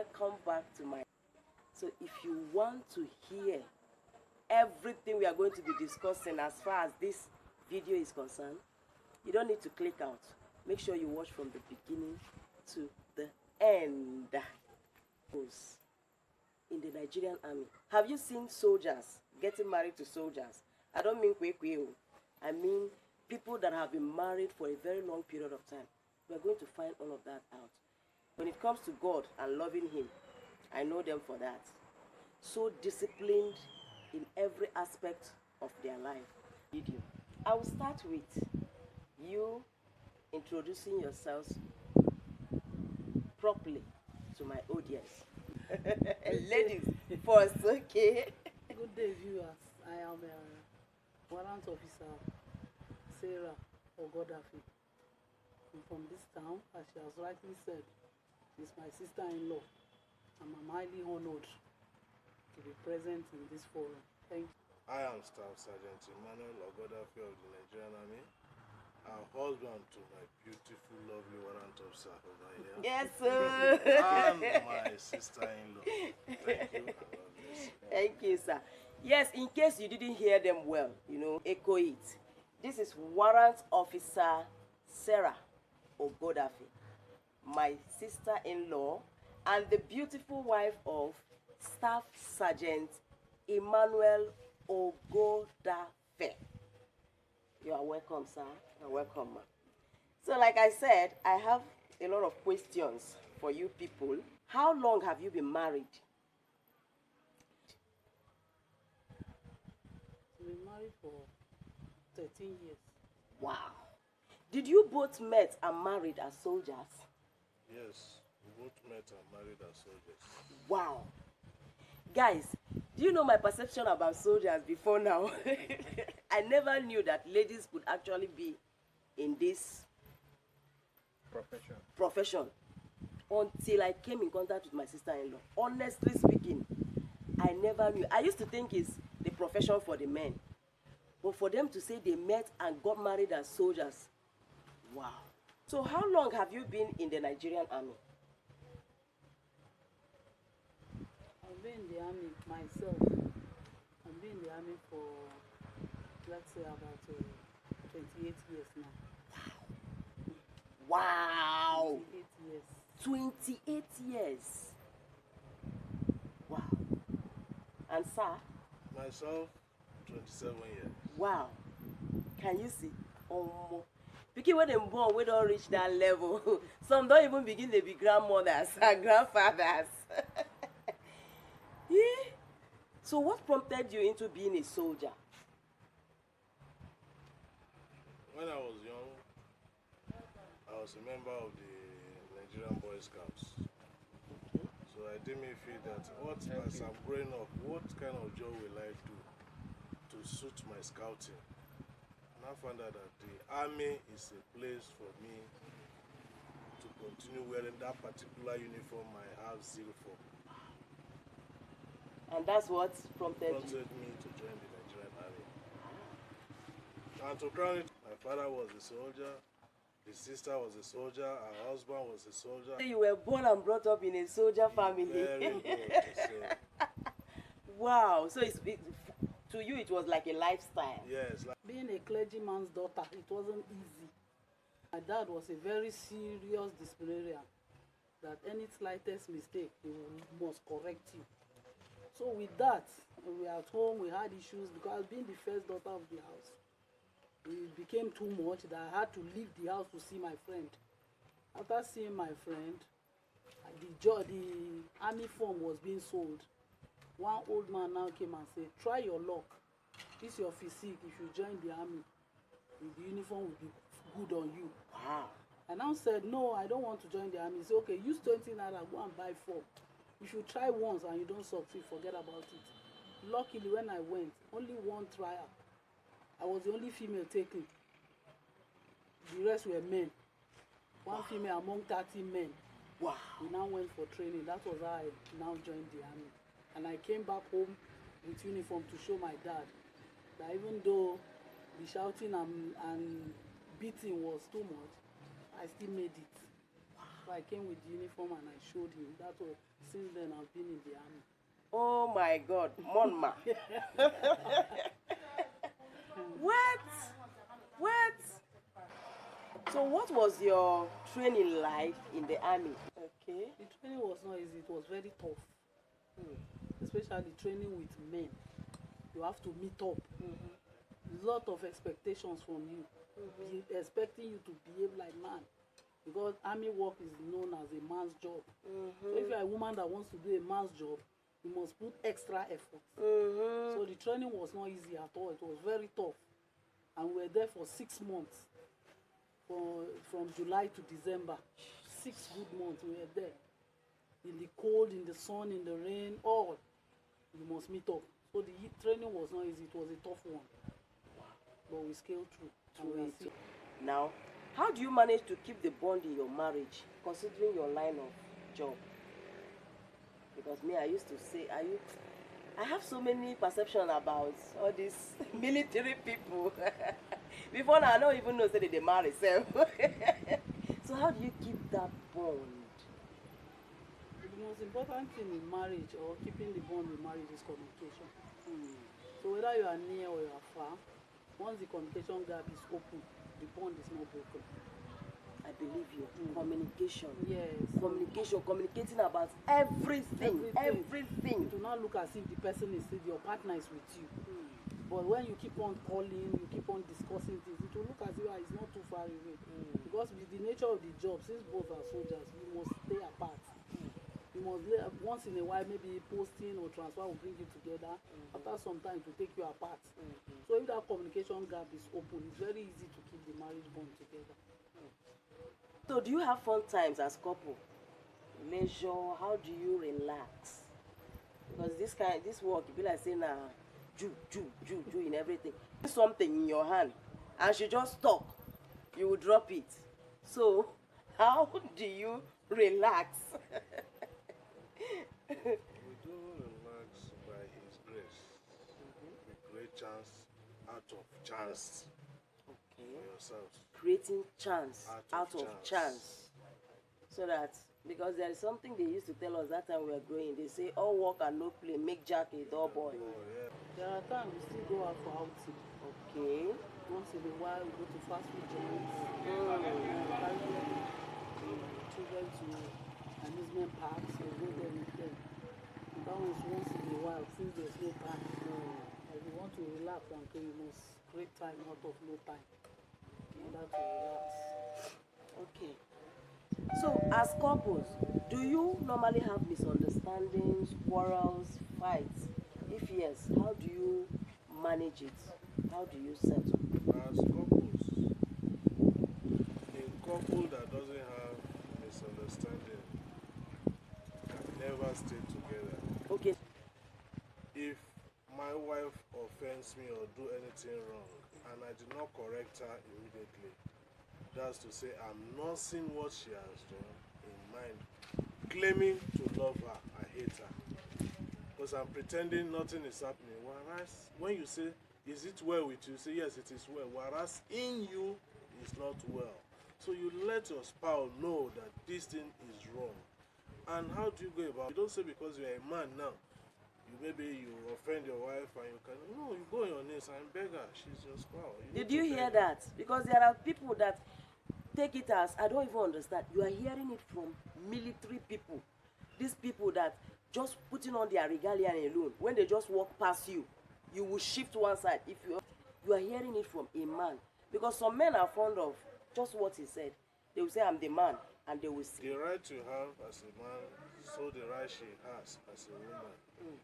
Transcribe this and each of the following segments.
welcome back to my. So if you want to hear everything we are going to be discussing as far as this video is concerned, you don't need to click out. Make sure you watch from the beginning to the end. In the Nigerian army, have you seen soldiers getting married to soldiers? I don't mean kwekwe. I mean people that have been married for a very long period of time. We are going to find all of that out. When it comes to God and loving Him, I know them for that. So disciplined in every aspect of their life. I will start with you introducing yourselves properly to my audience. Ladies first, okay? Good day, viewers. I am Warrant Officer Sarah Ogodafi. I'm from this town, as she has rightly said. She's my sister-in-law, and I'm highly honored to be present in this forum. Thank you. I am Staff Sergeant Emmanuel Ogodafi of the Nigerian Army, our husband to my beautiful, lovely Warrant Officer over here. Yes, sir. And my sister-in-law. Thank you. Thank you, sir. Yes, in case you didn't hear them well, echo it. This is Warrant Officer Sarah Ogodafi, my sister-in-law, and the beautiful wife of Staff Sergeant Emmanuel Ogodafi. You are welcome, sir. You're welcome, ma'am. So, like I said, I have a lot of questions for you people. How long have you been married? We've been married for 13 years. Wow. Did you both met and married as soldiers? Yes, we both met and married as soldiers. Wow. Guys, do you know my perception about soldiers before now? I never knew that ladies could actually be in this profession until I came in contact with my sister-in-law. Honestly speaking, I never knew. I used to think it's the profession for the men. But for them to say they met and got married as soldiers, wow. So how long have you been in the Nigerian army? I've been in the army myself. I've been in the army for, let's say, about 28 years now. Wow. 28 years. 28 years. Wow. And sir? Myself, 27 years. Wow. Can you see? Because when they're born, we don't reach that level. Some don't even begin to be grandmothers and grandfathers. Yeah. So what prompted you into being a soldier? When I was young, I was a member of the Nigerian Boy Scouts. Okay. So I didn't feel that as I'm growing up, what kind of job will I do to suit my scouting? And I found out that the army is a place for me to continue wearing that particular uniform I have zeal for. And that's what prompted Me to join the Nigerian army. And to crown it, my father was a soldier, his sister was a soldier, her husband was a soldier. you were born and brought up in a soldier family. Very good. Wow. So to you it was like a lifestyle. Yes. Being a clergyman's daughter, it wasn't easy. My dad was a very serious disciplinarian, that any slightest mistake, he must correct you. So with that, when we were at home, we had issues because being the first daughter of the house, it became too much that I had to leave the house to see my friend. After seeing my friend, the army form was being sold. One old man now came and said, try your luck. This is your physique. If you join the army, the uniform will be good on you. Wow. I now said, no, I don't want to join the army. He said, okay, use 20 naira, go and buy 4. If you try once and you don't succeed, forget about it. Luckily, when I went, only one trial. I was the only female taken. The rest were men. One female among 30 men. Wow. We now went for training. That was how I now joined the army. And I came back home with uniform to show my dad that even though the shouting and beating was too much, I still made it. Wow. So I came with the uniform and I showed him. That was, since then I've been in the army. Oh my God, Monma. What? What? So what was your training like in the army? Okay. The training was not easy. It was very tough. Especially training with men. You have to meet up. Lot of expectations from you. Expecting you to behave like man. Because army work is known as a man's job. So if you're a woman that wants to do a man's job, you must put extra effort. So the training was not easy at all. It was very tough. And we were there for 6 months. From July to December. 6 good months we were there. In the cold, in the sun, in the rain, all. You must meet up. So the training was not easy. It was a tough one. But we scaled through. Now, how do you manage to keep the bond in your marriage, considering your line of job? Because me, I used to say, I have so many perceptions about all these military people. Before now, I don't even know say they marry self. So how do you keep that bond? The most important thing in marriage or keeping the bond in marriage is communication. So whether you are near or you are far, once the communication gap is open, the bond is not broken. I believe you. Communication. Yes. Communication, communicating about everything. It will not look as if the person is your partner is with you. But when you keep on calling, you keep on discussing things, it will look as if it's not too far away. Because with the nature of the job, since both are soldiers, you must stay apart. You must once in a while, maybe posting or transfer will bring you together. After some time, it will take you apart. So if that communication gap is open, it's very easy to keep the marriage bond together. So do you have fun times as couple? Leisure, how do you relax? Because this work, you be like saying ju in everything. Something in your hand and she just talk, you will drop it. So how do you relax? We do relax by His grace. We create chance out of chance for yourselves. Creating chance out of chance. chance. So that, because there is something they used to tell us that time we were growing. They say, all work and no play make Jack a dull boy. There are times we still go out for outing. Okay. Once in a while, we go to fast food joints. Carry children to amusement parks, so go there with them. And that was once in a while, since there's no time. If you want to relax and play, you must create time out of no time in order to relax. Okay. So, as couples, do you normally have misunderstandings, quarrels, fights? If yes, how do you manage it? How do you settle? As couples, a couple that doesn't have misunderstanding can never stay together. Okay. If my wife offends me or do anything wrong and I do not correct her immediately, that's to say I'm not seeing what she has done in mind, claiming to love her, I hate her. Because I'm pretending nothing is happening. Whereas when you say, is it well with you? Say, yes, it is well. Whereas in you, it's not well. So you let your spouse know that this thing is wrong. And how do you go about it? You don't say because you're a man now, maybe you offend your wife and you can, no, you go on your knees and beg her. She's your spouse. Did you hear that? Because there are people that take it as, I don't even understand. You are hearing it from military people. These people that just putting on their regalia alone, when they just walk past you, you will shift one side. If you are hearing it from a man. Because some men are fond of just what he said. They will say, I'm the man, and they will say. The right you have as a man, so the right she has as a woman.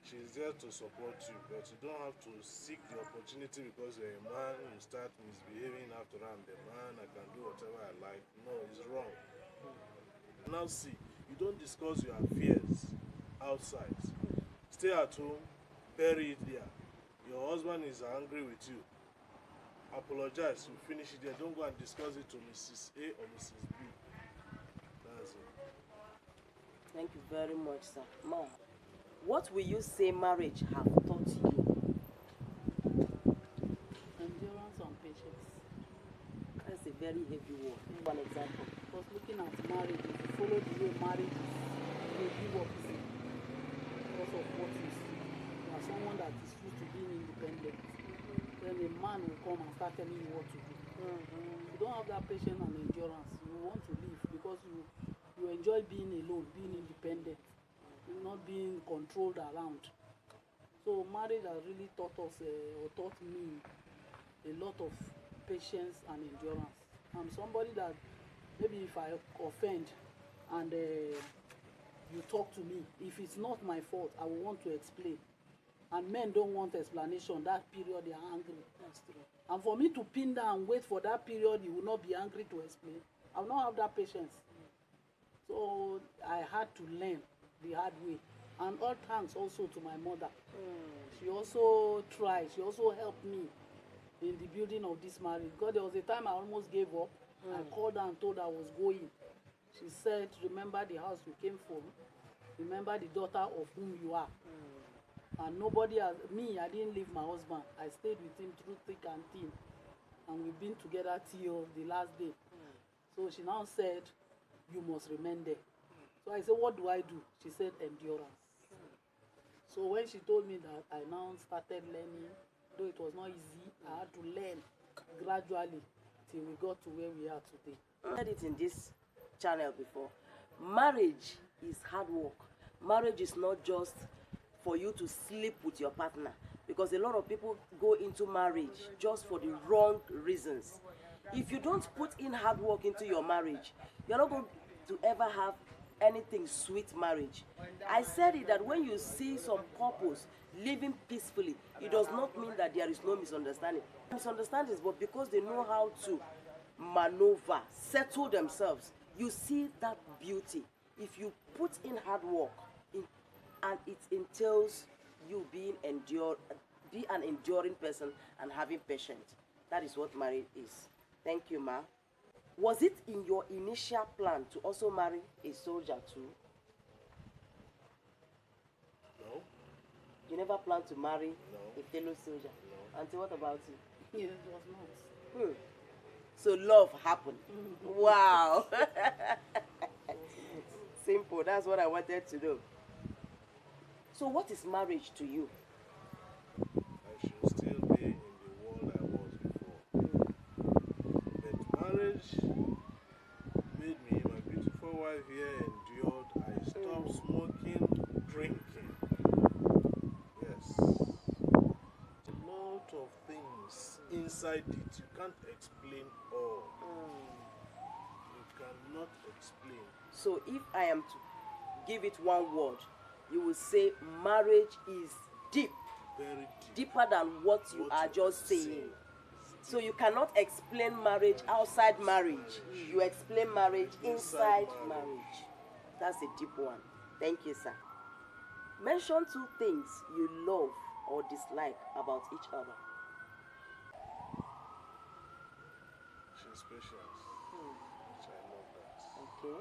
She's there to support you, but you don't have to seek the opportunity because you're a man, you start misbehaving after I'm the man, I can do whatever I like. No, it's wrong. Now see, you don't discuss your affairs outside. Stay at home, bury it there. Your husband is angry with you. Apologize, you finish it there. Don't go and discuss it to Mrs. A or Mrs. B. That's it. Thank you very much, sir. Ma, what will you say marriage have taught you? Endurance and patience. That's a very heavy word. One example. Because looking at marriage, if you follow the way marriage is, you will give up easily because of what you see. You are someone that is used to being independent. Then a man will come and start telling you what to do. You don't have that patience and endurance. You want to live because you enjoy being alone, being independent, not being controlled around. So marriage has really taught us or taught me a lot of patience and endurance. I'm somebody that maybe if I offend and you talk to me, if it's not my fault, I will want to explain. And men don't want explanation. That period they are angry. That's true. And for me to pin down and wait for that period, you will not be angry to explain. I will not have that patience. So I had to learn the hard way. And all thanks also to my mother. She also tried. She also helped me in the building of this marriage. Because there was a time I almost gave up. I called her and told her I was going. She said, remember the house you came from. Remember the daughter of whom you are. And nobody has, me, I didn't leave my husband. I stayed with him through thick and thin. And we've been together till the last day. So she now said, you must remain there. So I said, what do I do? She said, endurance. So when she told me that, I now started learning. Though it was not easy, I had to learn gradually till we got to where we are today. I said it in this channel before. Marriage is hard work. Marriage is not just for you to sleep with your partner, because a lot of people go into marriage just for the wrong reasons. If you don't put in hard work into your marriage, you're not going to ever have anything sweet marriage. I said it that when you see some couples living peacefully, it does not mean that there is no misunderstanding. Misunderstandings, but because they know how to maneuver, settle themselves, you see that beauty. If you put in hard work, and it entails you be an enduring person and having patience. That is what marriage is. Thank you, ma. Was it in your initial plan to also marry a soldier too? No. You never planned to marry No. a fellow soldier? No. Auntie, what about you? Yes, it was not. So love happened. Wow. Simple. That's what I wanted to know. So what is marriage to you? I should still be in the world I was before. But marriage made me, my beautiful wife here endured. I stopped smoking, drinking. Yes. A lot of things inside it. You can't explain all. You cannot explain. So if I am to give it one word, you will say marriage is deep. Very deep. Deeper than what you are just saying. So you cannot explain marriage outside marriage. You explain marriage inside marriage. That's a deep one. Thank you, sir. Mention 2 things you love or dislike about each other. She's patient. Which I love that. Okay.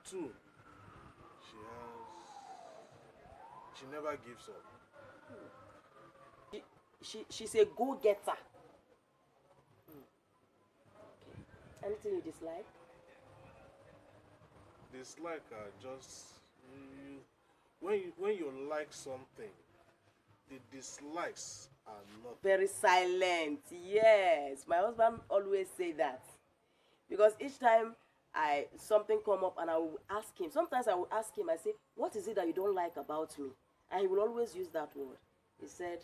2, she never gives up. She's a go-getter. Okay. Anything you dislike? Dislike are just when you like something, the dislikes are not. Very silent. Yes, my husband always say that, because each time something come up and I will ask him. Sometimes I will ask him. I say, "What is it that you don't like about me?" And he will always use that word. He said,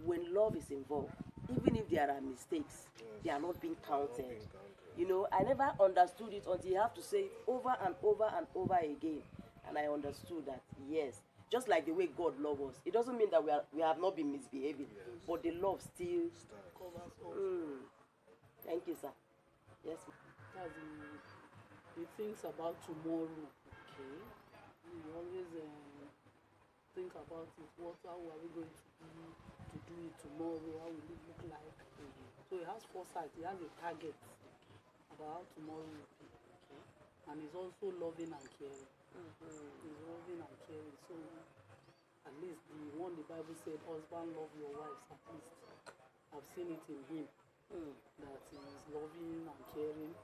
"When love is involved, even if there are mistakes, they are not being counted." You know, I never understood it until you have to say it over and over and over again, and I understood that yes, just like the way God loves us, it doesn't mean that we have not been misbehaving, but the love still Covers all. Thank you, sir. Yes. That's the things about tomorrow. Okay. You always think about it. How are we going to do it tomorrow? How will it look like? So he has foresight. He has a target about how tomorrow will be. Okay. And he's also loving and caring. He's loving and caring. So at least the Bible said, husband, love your wives. At least I've seen it in him. That he is loving and caring.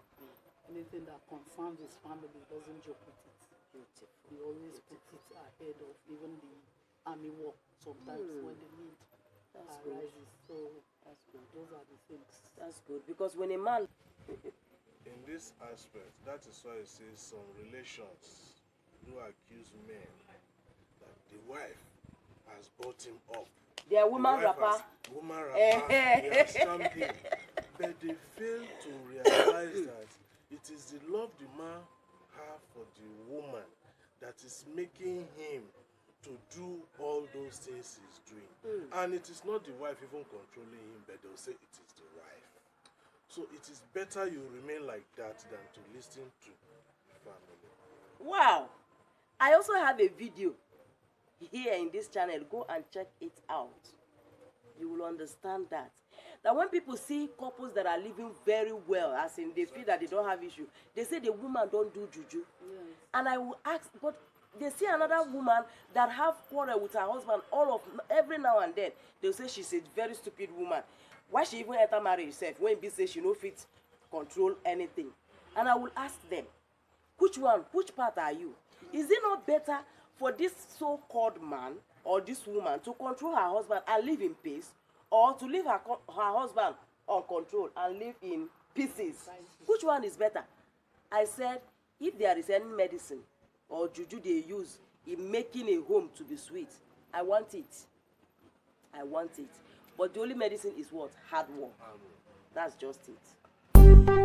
anything that concerns his family, he doesn't joke with it. Beautiful. He always puts it ahead of even the army work sometimes when the need That's good. arises. So That's good. those are the things. That's good because when a man, In this aspect, that is why it says some relations do accuse men that the wife has brought him up. they are woman The wife rapper. has- Woman rapper, they have stamped him. But they fail to realize that it is the love the man have for the woman that is making him to do all those things he's doing. And it is not the wife even controlling him, but they'll say it is the wife. So it is better you remain like that than to listen to family. Wow. I also have a video here in this channel. Go and check it out. You will understand that. That when people see couples that are living very well, as in they feel that they don't have issue, they say the woman don't do juju. Yes. And I will ask, but they see another woman that have quarrel with her husband every now and then. They'll say she's a very stupid woman. Why she even enter marriage herself when be say she no fit control anything? And I will ask them, which part are you? Is it not better for this so-called man or this woman to control her husband and live in peace, or to leave her husband uncontrolled and live in pieces? Which one is better? I said, if there is any medicine or juju they use in making a home to be sweet, I want it. I want it. But the only medicine is what? Hard work. That's just it.